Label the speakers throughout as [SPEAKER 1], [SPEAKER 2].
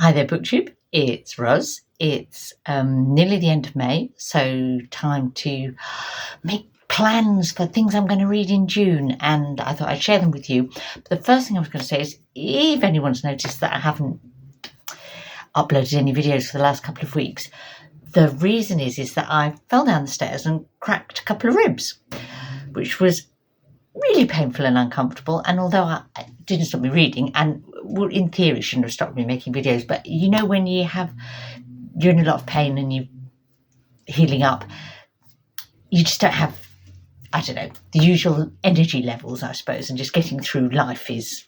[SPEAKER 1] Hi there, BookTube. It's Roz. It's nearly the end of May, so time to make plans for things I'm going to read in June, and I thought I'd share them with you. But the first thing I was going to say is, if anyone's noticed that I haven't uploaded any videos for the last couple of weeks, the reason is that I fell down the stairs and cracked a couple of ribs, which was really painful and uncomfortable. And although it didn't stop me reading, and in theory it shouldn't have stopped me making videos, but you know when you're in a lot of pain and you're healing up, you just don't have, I don't know, the usual energy levels, I suppose, and just getting through life is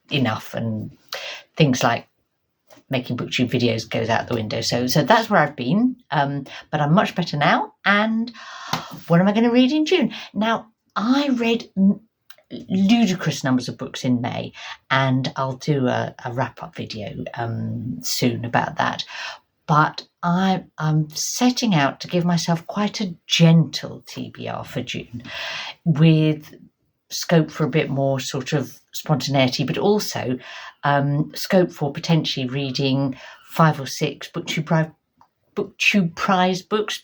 [SPEAKER 1] enough, and things like making BookTube videos goes out the window. So that's where I've been, but I'm much better now. And what am I going to read in June? Now, I read ludicrous numbers of books in May, and I'll do a wrap-up video soon about that. But I'm setting out to give myself quite a gentle TBR for June, with scope for a bit more sort of spontaneity, but also scope for potentially reading 5 or 6 BookTube prize books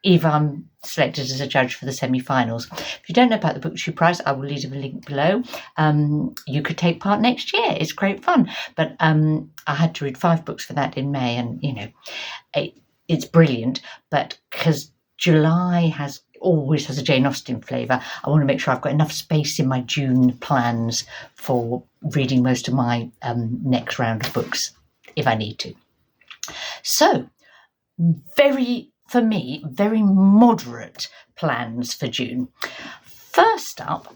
[SPEAKER 1] if I'm selected as a judge for the semi-finals. If you don't know about the BookTube prize, I will leave a link below. You could take part next year. It's great fun. But I had to read 5 books for that in May, and you know, it's brilliant. But because July always has a Jane Austen flavour, I want to make sure I've got enough space in my June plans for reading most of my next round of books if I need to. So, very moderate plans for June. First up,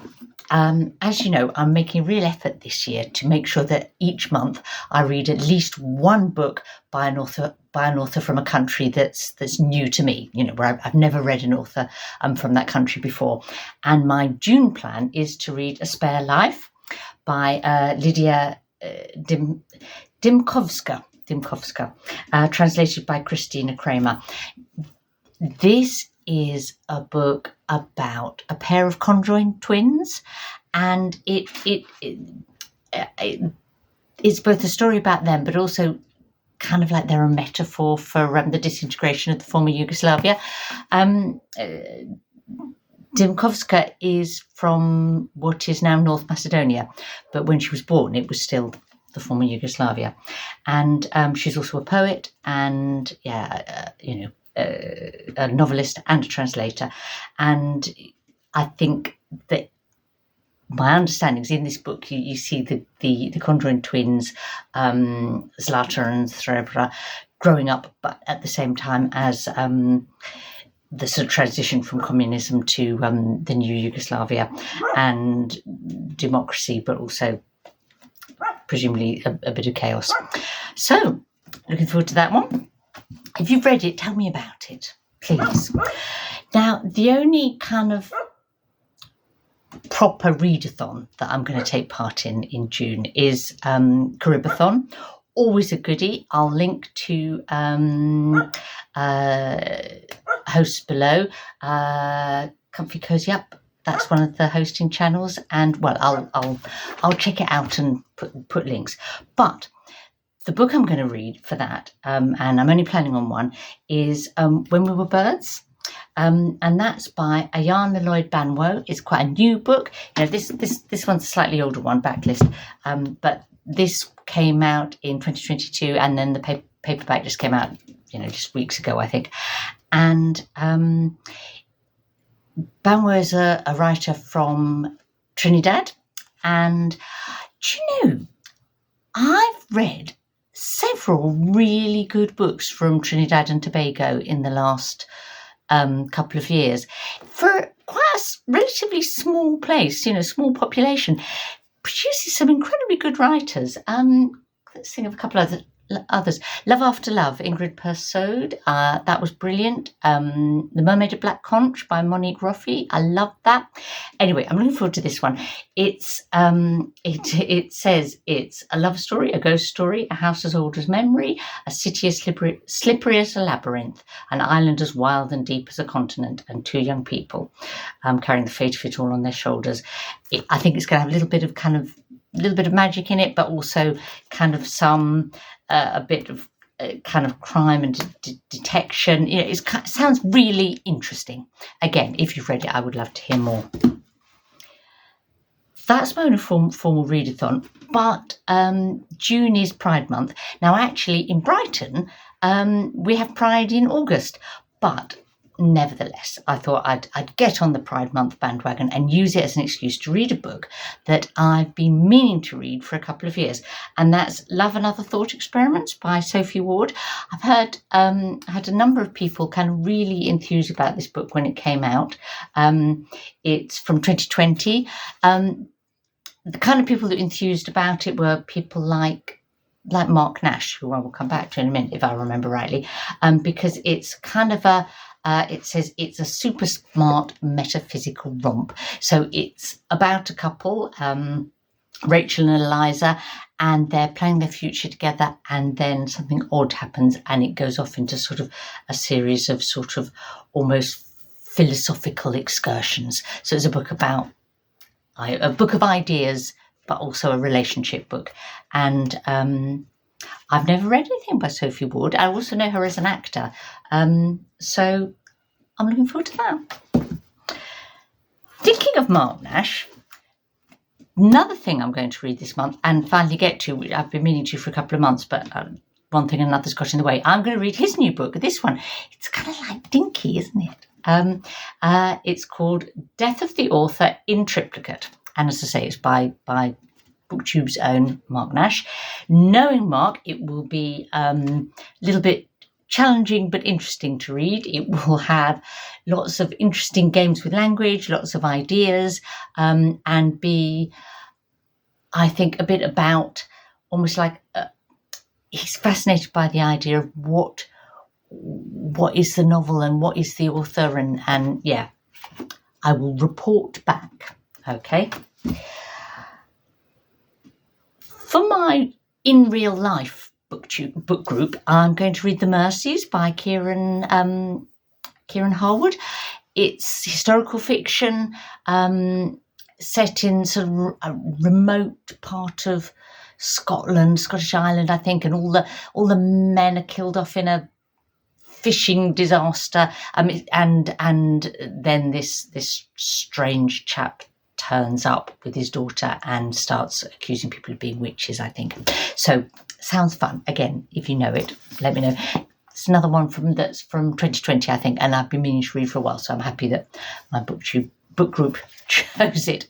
[SPEAKER 1] as you know, I'm making a real effort this year to make sure that each month I read at least one book by an author from a country that's new to me, you know, where I've never read an author from that country before. And my June plan is to read A Spare Life by Lidija Dimkovska, translated by Christina Kramer. This is a book about a pair of conjoined twins, and it's both a story about them, but also kind of like they're a metaphor for the disintegration of the former Yugoslavia. Dimkovska is from what is now North Macedonia, but when she was born, it was still the former Yugoslavia. And she's also a poet and, a novelist and a translator. And I think that my understanding is in this book, you see the conjoined twins, Zlata and Srebra, growing up, but at the same time as the sort of transition from communism to the new Yugoslavia and democracy, but also presumably a bit of chaos. So, looking forward to that one. If you've read it, tell me about it, please. Now, the only kind of proper readathon that I'm going to take part in June is Caribathon. Always a goodie. I'll link to hosts below. Comfy Cozy Up, that's one of the hosting channels, and well, I'll check it out and put links. But the book I'm going to read for that, and I'm only planning on one, is When We Were Birds, and that's by Ayanna, Lloyd, Banwo. It's quite a new book. You know, this one's a slightly older one, backlist, but this came out in 2022, and then the paperback just came out, just weeks ago, I think. And Banwo is a writer from Trinidad, and do you know, I've read several really good books from Trinidad and Tobago in the last couple of years. For quite a relatively small place, small population, produces some incredibly good writers. Let's think of a couple of others. Love After Love, Ingrid Persaud, that was brilliant. The Mermaid of Black Conch by Monique Roffey, I love that. Anyway, I'm looking forward to this one. It's it says it's a love story, a ghost story, a house as old as memory, a city as slippery as a labyrinth, an island as wild and deep as a continent, and 2 young people carrying the fate of it all on their shoulders. I think it's going to have a little bit of magic in it, but also kind of some a bit of kind of crime and detection. It sounds really interesting. Again, if you've read it, I would love to hear more. That's my own formal readathon, but June is Pride Month. Now, actually, in Brighton, we have Pride in August, but nevertheless, I thought I'd get on the Pride Month bandwagon and use it as an excuse to read a book that I've been meaning to read for a couple of years, and that's Love and Other Thought Experiments by Sophie Ward. I've heard had a number of people kind of really enthused about this book when it came out. It's from 2020. The kind of people that were enthused about it were people like Marc Nash, who I will come back to in a minute if I remember rightly, because it's kind of it says it's a super smart metaphysical romp. So it's about a couple, Rachel and Eliza, and they're planning their future together, and then something odd happens and it goes off into sort of a series of sort of almost philosophical excursions. So it's a book of ideas, but also a relationship book. And I've never read anything by Sophie Ward. I also know her as an actor. So I'm looking forward to that. Thinking of Marc Nash, another thing I'm going to read this month and finally get to, which I've been meaning to for a couple of months, but one thing and another's got in the way. I'm going to read his new book. This one, it's kind of like Dinky, isn't it? It's called Death of the Author in Triplicate. And as I say, it's by BookTube's own Marc Nash. Knowing Marc, it will be a little bit challenging but interesting to read. It will have lots of interesting games with language, lots of ideas, and be, I think, a bit about almost like he's fascinated by the idea of what is the novel and what is the author, and yeah, I will report back. Okay. For my in real life book group, I'm going to read The Mercies by Kiran Harwood. It's historical fiction set in sort of a remote part of Scotland, Scottish Island, I think, and all the men are killed off in a fishing disaster. And then this strange chap turns up with his daughter and starts accusing people of being witches, I think. So sounds fun. Again, if you know it, let me know. It's another one that's from 2020, I think, and I've been meaning to read for a while, so I'm happy that my book group chose it.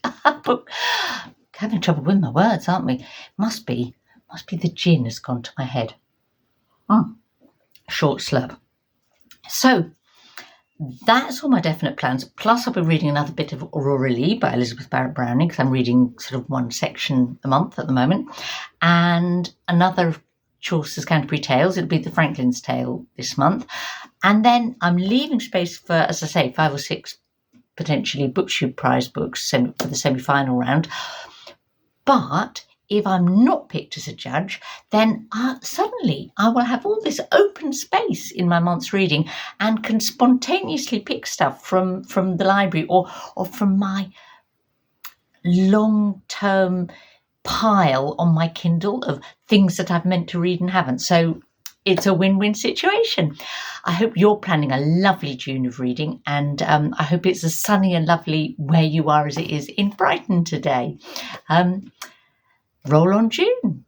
[SPEAKER 1] Having trouble with my words, aren't we? Must be the gin has gone to my head. Short slurp. So that's all my definite plans. Plus, I'll be reading another bit of Aurora, Leigh by Elisabeth Barrett Browning, because I'm reading sort of one section a month at the moment, and another of Chaucer's Canterbury Tales. It'll be the Franklin's Tale this month, and then I'm leaving space for, as I say, 5 or 6 potentially BookTube prize books for the semi-final round. But if I'm not picked as a judge, then suddenly I will have all this open space in my month's reading and can spontaneously pick stuff from the library or from my long-term pile on my Kindle of things that I've meant to read and haven't. So it's a win-win situation. I hope you're planning a lovely June of reading, and I hope it's as sunny and lovely where you are as it is in Brighton today. Roll on June.